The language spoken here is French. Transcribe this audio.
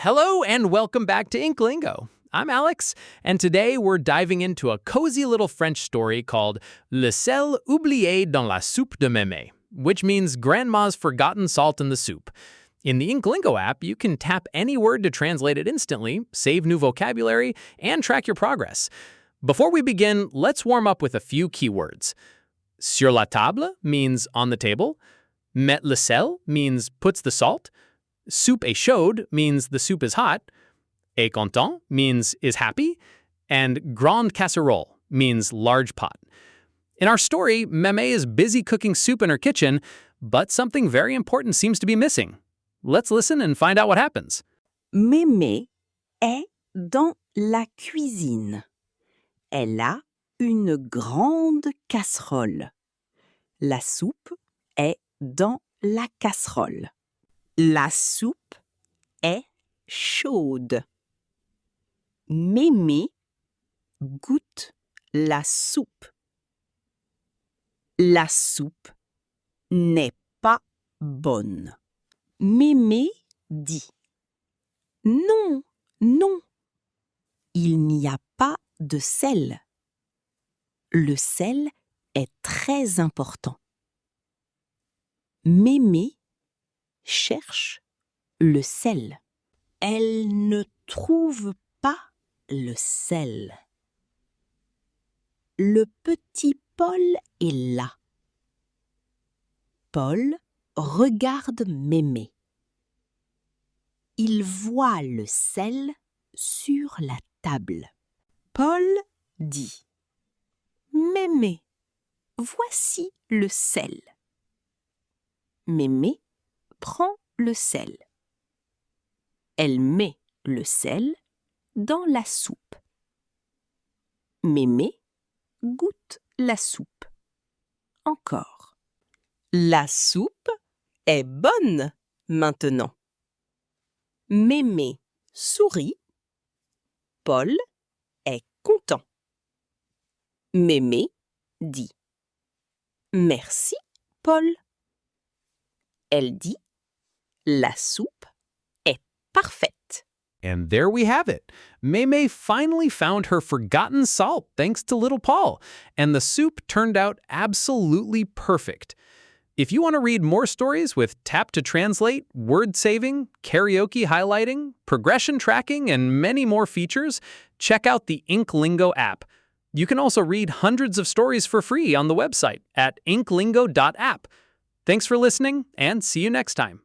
Hello and welcome back to InkLingo. I'm Alex, and today we're diving into a cozy little French story called Le Sel Oublié dans la Soupe de Mémé, which means Grandma's Forgotten Salt in the Soup. In the InkLingo app, you can tap any word to translate it instantly, save new vocabulary, and track your progress. Before we begin, let's warm up with a few keywords. Sur la table means on the table. Met le sel means puts the salt. Soupe est chaude means the soup is hot. Et content means is happy. And grande casserole means large pot. In our story, Mémé is busy cooking soup in her kitchen, but something very important seems to be missing. Let's listen and find out what happens. Mémé est dans la cuisine. Elle a une grande casserole. La soupe est dans la casserole. La soupe est chaude. Mémé goûte la soupe. La soupe n'est pas bonne. Mémé dit « Non, non, il n'y a pas de sel. Le sel est très important. » Mémé cherche le sel. Elle ne trouve pas le sel. Le petit Paul est là. Paul regarde Mémé. Il voit le sel sur la table. Paul dit « Mémé, voici le sel. » Mémé prend le sel. Elle met le sel dans la soupe. Mémé goûte la soupe. Encore. La soupe est bonne maintenant. Mémé sourit. Paul est content. Mémé dit « Merci, Paul. » Elle dit « La soupe est parfaite. » And there we have it. Mémé finally found her forgotten salt thanks to little Paul, and the soup turned out absolutely perfect. If you want to read more stories with tap to translate, word saving, karaoke highlighting, progression tracking, and many more features, check out the InkLingo app. You can also read hundreds of stories for free on the website at inklingo.app. Thanks for listening, and see you next time.